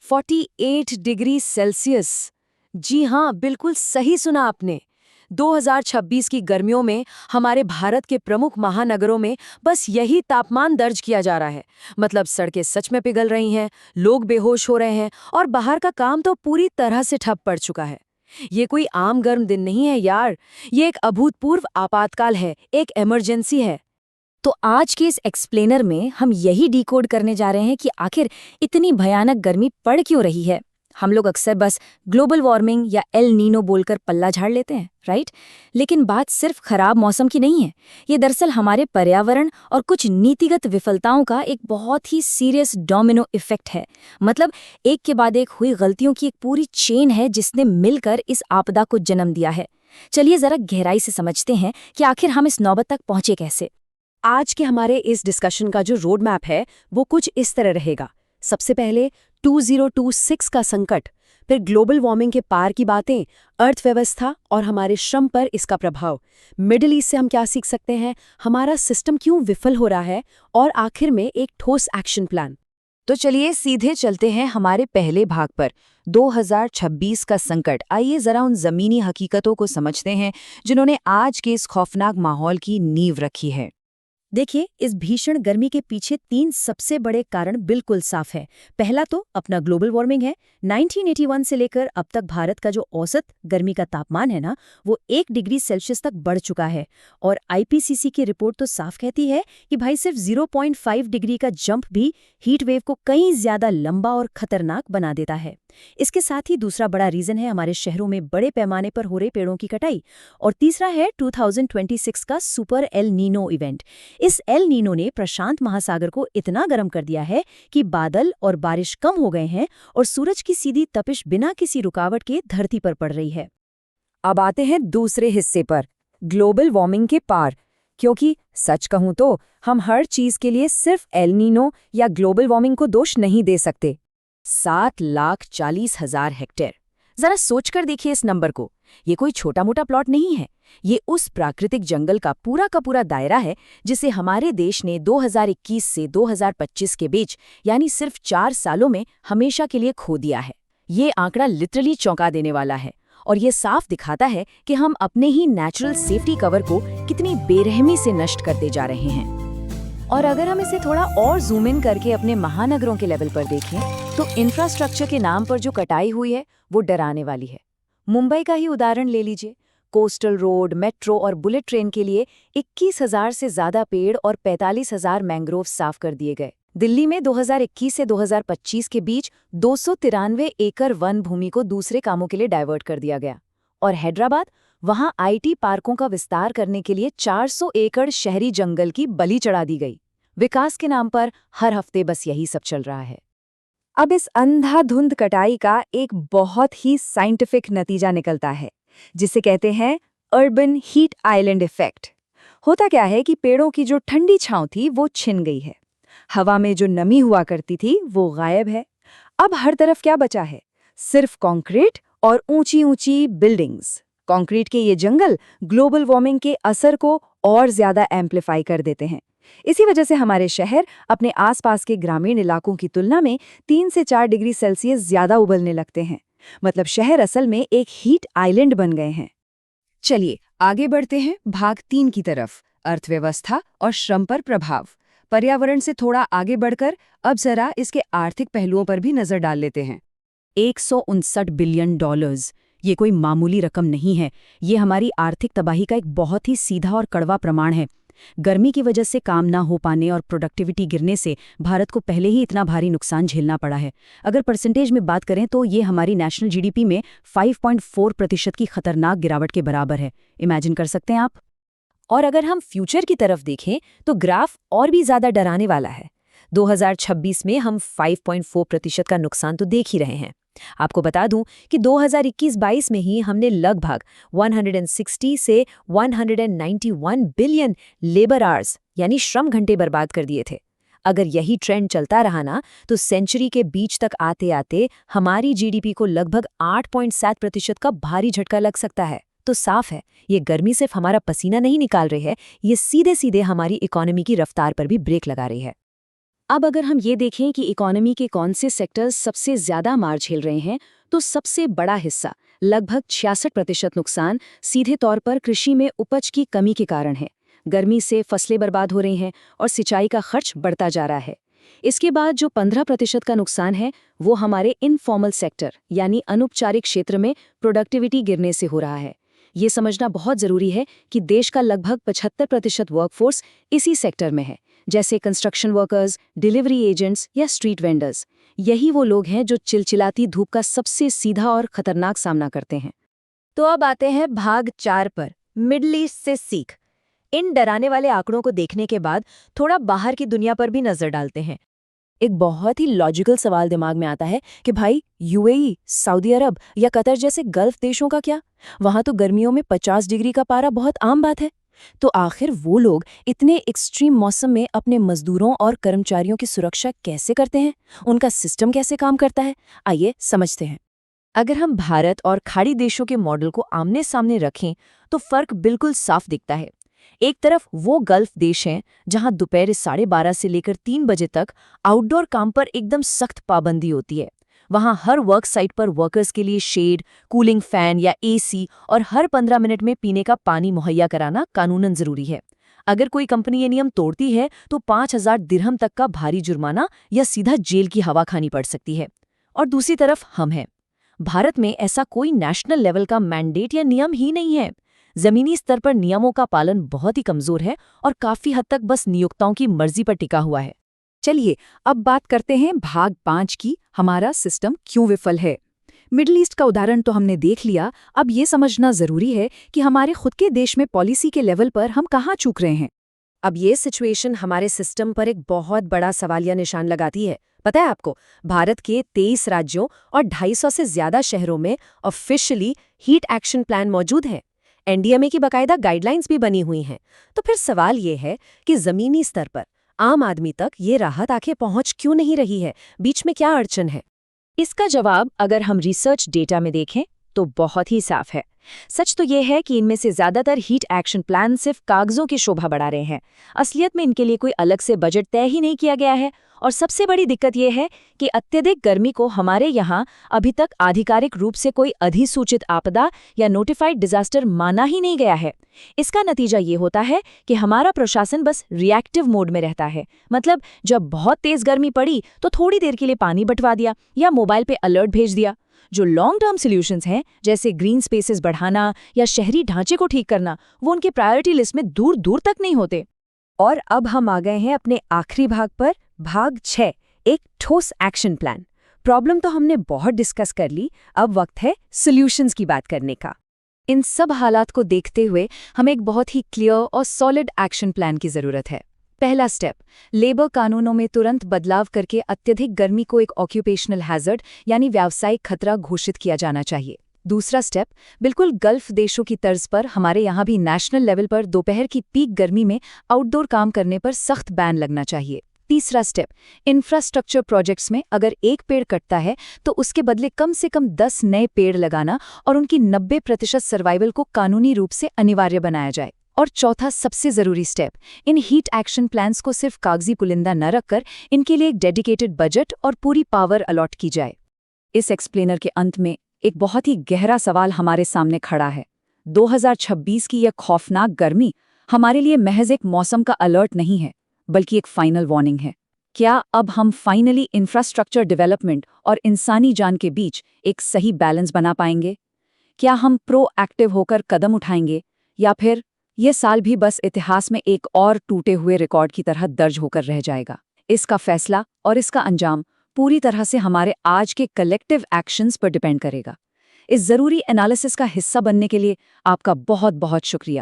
48 degree Celsius. जी हाँ, बिल्कुल सही सुना आपने। 2026 की गर्मियों में हमारे भारत के प्रमुख महानगरों में बस यही तापमान दर्ज किया जा रहा है। मतलब सड़कें सच में पिघल रही हैं, लोग बेहोश हो रहे हैं और बाहर का काम तो पूरी तरह से ठप पड़ चुका है। ये कोई आम गर्म दिन नहीं है यार, ये एक अभूतपूर्व आपातकाल है, एक इमरजेंसी है। तो आज के इस एक्सप्लेनर में हम यही डिकोड करने जा रहे हैं कि आखिर इतनी भयानक गर्मी पड़ क्यों रही है। हम लोग अक्सर बस ग्लोबल वार्मिंग या एल नीनो बोलकर पल्ला झाड़ लेते हैं, राइट? लेकिन बात सिर्फ खराब मौसम की नहीं है। ये दरअसल हमारे पर्यावरण और कुछ नीतिगत विफलताओं का एक बहुत ही सीरियस डोमिनो इफेक्ट है। मतलब एक के बाद एक हुई गलतियों की एक पूरी चेन है जिसने मिलकर इस आपदा को जन्म दिया है। चलिए जरा गहराई से समझते हैं कि आखिर हम इस नौबत तक पहुंचे कैसे। आज के हमारे इस डिस्कशन का जो रोड मैप है वो कुछ इस तरह रहेगा। सबसे पहले 2026 का संकट, फिर ग्लोबल वार्मिंग के पार की बातें, अर्थव्यवस्था और हमारे श्रम पर इसका प्रभाव, मिडिल ईस्ट से हम क्या सीख सकते हैं, हमारा सिस्टम क्यों विफल हो रहा है, और आखिर में एक ठोस एक्शन प्लान। तो चलिए सीधे चलते हैं हमारे पहले भाग पर, 2026 का संकट। आइए जरा उन जमीनी हकीकतों को समझते हैं जिन्होंने आज के इस खौफनाक माहौल की नींव रखी है। देखिए, इस भीषण गर्मी के पीछे 3 सबसे बड़े कारण बिल्कुल साफ है। पहला तो अपना ग्लोबल वार्मिंग है। 1981 से लेकर अब तक भारत का जो औसत गर्मी का तापमान है ना, वो 1 डिग्री सेल्सियस तक बढ़ चुका है। और आईपीसीसी की रिपोर्ट तो साफ कहती है कि भाई सिर्फ 0.5 डिग्री का जंप भी हीट वेव को कहीं ज्यादा लंबा और खतरनाक बना देता है। इसके साथ ही दूसरा बड़ा रीजन है हमारे शहरों में बड़े पैमाने पर हो रहे पेड़ों की कटाई। और तीसरा है 2026 का सुपर एल नीनो इवेंट। इस एल नीनो ने प्रशांत महासागर को इतना गर्म कर दिया है कि बादल और बारिश कम हो गए हैं और सूरज की सीधी तपिश बिना किसी रुकावट के धरती पर पड़ रही है। अब आते हैं दूसरे हिस्से पर, ग्लोबल वार्मिंग के पार। क्योंकि सच कहूं तो हम हर चीज के लिए सिर्फ एल नीनो या ग्लोबल वार्मिंग को दोष नहीं दे सकते। 7,40,000 हेक्टेयर, जरा सोचकर देखिए इस नंबर को। ये कोई छोटा मोटा प्लॉट नहीं है, ये उस प्राकृतिक जंगल का पूरा दायरा है जिसे हमारे देश ने 2021 से 2025 के बीच यानी सिर्फ 4 सालों में हमेशा के लिए खो दिया है। ये आंकड़ा लिटरली चौंका देने वाला है और ये साफ दिखाता है कि हम अपने ही नेचुरल सेफ्टी कवर को कितनी बेरहमी से नष्ट करते जा रहे हैं। और अगर हम इसे थोड़ा और जूम इन करके अपने महानगरों के लेवल पर देखें तो इंफ्रास्ट्रक्चर के नाम पर जो कटाई हुई है वो डराने वाली है। मुंबई का ही उदाहरण ले लीजिए। कोस्टल रोड, मेट्रो और बुलेट ट्रेन के लिए 21,000 से ज्यादा पेड़ और 45,000 मैंग्रोव साफ कर दिए गए। दिल्ली में 2021 से 2025 के बीच 293 एकड़ वन भूमि को दूसरे कामों के लिए डाइवर्ट कर दिया गया। और हैदराबाद, वहां आईटी पार्कों का विस्तार करने के लिए 400 एकड़ शहरी जंगल की बलि चढ़ा दी गई। विकास के नाम पर हर हफ्ते बस यही सब चल रहा है। अब इस अंधाधुंध कटाई का एक बहुत ही साइंटिफिक नतीजा निकलता है जिसे कहते हैं अर्बन हीट आइलैंड इफेक्ट। होता क्या है कि पेड़ों की जो ठंडी छांव थी वो छिन गई है, हवा में जो नमी हुआ करती थी वो गायब है। अब हर तरफ क्या बचा है? सिर्फ कंक्रीट और ऊंची ऊंची बिल्डिंग्स। कंक्रीट के ये जंगल ग्लोबल वार्मिंग के असर को और ज्यादा एम्प्लीफाई कर देते हैं। इसी वजह से हमारे शहर अपने आसपास के ग्रामीण इलाकों की तुलना में 3 से 4 डिग्री सेल्सियस ज्यादा उबलने लगते हैं। मतलब शहर असल में एक हीट आइलैंड बन गए हैं। चलिए आगे बढ़ते हैं भाग 3 की तरफ, अर्थव्यवस्था और श्रम पर प्रभाव। पर्यावरण से थोड़ा आगे बढ़कर अब जरा इसके आर्थिक पहलुओं पर भी नजर डाल लेते हैं। 159 बिलियन डॉलर्स, ये कोई मामूली रकम नहीं है। ये हमारी आर्थिक तबाही का एक बहुत ही सीधा और कड़वा प्रमाण है। गर्मी की वजह से काम ना हो पाने और प्रोडक्टिविटी गिरने से भारत को पहले ही इतना भारी नुकसान झेलना पड़ा है। अगर परसेंटेज में बात करें तो ये हमारी नेशनल जीडीपी में 5.4% की खतरनाक गिरावट के बराबर है। इमेजिन कर सकते हैं आप। और अगर हम फ्यूचर की तरफ देखें तो ग्राफ और भी ज्यादा डराने वाला है। 2026 में हम 5.4% का नुकसान तो देख ही रहे हैं। आपको बता दूं कि 2021-22 में ही हमने लगभग 160 से 191 बिलियन लेबर आवर्स यानी श्रम घंटे बर्बाद कर दिए थे। अगर यही ट्रेंड चलता रहा ना तो सेंचुरी के बीच तक आते आते हमारी जीडीपी को लगभग 8.7% का भारी झटका लग सकता है। तो साफ है, ये गर्मी सिर्फ हमारा पसीना नहीं निकाल रही है, ये सीधे सीधे हमारी इकोनॉमी की रफ्तार पर भी ब्रेक लगा रही है। अब अगर हम ये देखें कि इकोनॉमी के कौन से सेक्टर्स सबसे ज्यादा मार झेल रहे हैं, तो सबसे बड़ा हिस्सा, लगभग 66% नुकसान, सीधे तौर पर कृषि में उपज की कमी के कारण है। गर्मी से फसलें बर्बाद हो रही हैं और सिंचाई का खर्च बढ़ता जा रहा है। इसके बाद जो 15% का नुकसान है, वो हमारे इनफॉर्मल सेक्टर यानी अनौपचारिक क्षेत्र में प्रोडक्टिविटी गिरने से हो रहा है। ये समझना बहुत जरूरी है कि देश का लगभग 75% वर्कफोर्स इसी सेक्टर में है, जैसे कंस्ट्रक्शन वर्कर्स, डिलीवरी एजेंट्स या स्ट्रीट वेंडर्स। यही वो लोग हैं जो चिलचिलाती धूप का सबसे सीधा और खतरनाक सामना करते हैं। तो अब आते हैं भाग 4 पर, मिडल ईस्ट से सीख। इन डराने वाले आंकड़ों को देखने के बाद थोड़ा बाहर की दुनिया पर भी नजर डालते हैं। एक बहुत ही लॉजिकल सवाल दिमाग में आता है कि भाई यूएई, सऊदी अरब या कतर जैसे गल्फ देशों का क्या? वहां तो गर्मियों में 50 डिग्री का पारा बहुत आम बात है। तो आखिर वो लोग इतने एक्सट्रीम मौसम में अपने मजदूरों और कर्मचारियों की सुरक्षा कैसे करते हैं? उनका सिस्टम कैसे काम करता है? आइए समझते हैं। अगर हम भारत और खाड़ी देशों के मॉडल को आमने सामने रखें तो फर्क बिल्कुल साफ दिखता है। एक तरफ वो गल्फ देश हैं जहां दोपहर 12:30 से लेकर 3 बजे तक आउटडोर काम पर एकदम सख्त पाबंदी होती है। वहां हर वर्क साइट पर वर्कर्स के लिए शेड, कूलिंग फैन या एसी और हर 15 मिनट में पीने का पानी मुहैया कराना कानूनन जरूरी है। अगर कोई कंपनी ये नियम तोड़ती है तो 5,000 दिरहम तक का भारी जुर्माना या सीधा जेल की हवा खानी पड़ सकती है। और दूसरी तरफ हम हैं। भारत में ऐसा कोई नेशनल लेवल का मैंडेट या नियम ही नहीं है। जमीनी स्तर पर नियमों का पालन बहुत ही कमजोर है और काफी हद तक बस नियोक्ताओं की मर्जी पर टिका हुआ है। चलिए अब बात करते हैं भाग 5 की, हमारा सिस्टम क्यों विफल है। मिडिल ईस्ट का उदाहरण तो हमने देख लिया, अब ये समझना जरूरी है कि हमारे खुद के देश में पॉलिसी के लेवल पर हम कहाँ चूक रहे हैं। अब ये सिचुएशन हमारे सिस्टम पर एक बहुत बड़ा सवालिया निशान लगाती है। पता है आपको, भारत के 23 राज्यों और 250 से ज्यादा शहरों में ऑफिशियली हीट एक्शन प्लान मौजूद है। एनडीएमए की बाकायदा गाइडलाइंस भी बनी हुई हैं। तो फिर सवाल ये है कि जमीनी स्तर पर आम आदमी तक ये राहत आखिर पहुंच क्यों नहीं रही है? बीच में क्या अड़चन है? इसका जवाब अगर हम रिसर्च डेटा में देखें तो बहुत ही साफ है। सच तो यह है कि इनमें से ज्यादातर हीट एक्शन प्लान सिर्फ कागजों की शोभा बढ़ा रहे हैं। असलियत में इनके लिए कोई अलग से बजट तय ही नहीं किया गया है। और सबसे बड़ी दिक्कत यह है कि अत्यधिक गर्मी को हमारे यहाँ अभी तक आधिकारिक रूप से कोई अधिसूचित आपदा या नोटिफाइड डिजास्टर माना ही नहीं गया है। इसका नतीजा ये होता है कि हमारा प्रशासन बस रिएक्टिव मोड में रहता है। मतलब जब बहुत तेज गर्मी पड़ी तो थोड़ी देर के लिए पानी बंटवा दिया या मोबाइल पे अलर्ट भेज दिया। जो लॉन्ग टर्म सॉल्यूशंस हैं, जैसे ग्रीन स्पेसेस बढ़ाना या शहरी ढांचे को ठीक करना, वो उनके प्रायोरिटी लिस्ट में दूर दूर तक नहीं होते। और अब हम आ गए हैं अपने आखिरी भाग पर, भाग 6, एक ठोस एक्शन प्लान। प्रॉब्लम तो हमने बहुत डिस्कस कर ली, अब वक्त है सॉल्यूशंस की बात करने का। इन सब हालात को देखते हुए हमें एक बहुत ही क्लियर और सॉलिड एक्शन प्लान की जरूरत है। पहला स्टेप, लेबर कानूनों में तुरंत बदलाव करके अत्यधिक गर्मी को एक ऑक्यूपेशनल हैजर्ड यानी व्यावसायिक खतरा घोषित किया जाना चाहिए। दूसरा स्टेप, बिल्कुल गल्फ देशों की तर्ज पर हमारे यहाँ भी नेशनल लेवल पर दोपहर की पीक गर्मी में आउटडोर काम करने पर सख्त बैन लगना चाहिए। तीसरा स्टेप, इंफ्रास्ट्रक्चर प्रोजेक्ट्स में अगर एक पेड़ कटता है तो उसके बदले कम से कम 10 नए पेड़ लगाना और उनकी 90% सर्वाइवल को कानूनी रूप से अनिवार्य बनाया जाए। और चौथा सबसे जरूरी स्टेप, इन हीट एक्शन प्लान्स को सिर्फ कागजी पुलिंदा न रखकर इनके लिए एक डेडिकेटेड बजट और पूरी पावर अलॉट की जाए। इस एक्सप्लेनर के अंत में एक बहुत ही गहरा सवाल हमारे सामने खड़ा है। 2026 की यह खौफनाक गर्मी हमारे लिए महज एक मौसम का अलर्ट नहीं है, बल्कि एक फाइनल वार्निंग है। क्या अब हम फाइनली इंफ्रास्ट्रक्चर डेवलपमेंट और इंसानी जान के बीच एक सही बैलेंस बना पाएंगे? क्या हम प्रोएक्टिव होकर कदम उठाएंगे, या फिर यह साल भी बस इतिहास में एक और टूटे हुए रिकॉर्ड की तरह दर्ज होकर रह जाएगा? इसका फैसला और इसका अंजाम पूरी तरह से हमारे आज के कलेक्टिव एक्शंस पर डिपेंड करेगा। इस जरूरी एनालिसिस का हिस्सा बनने के लिए आपका बहुत बहुत शुक्रिया।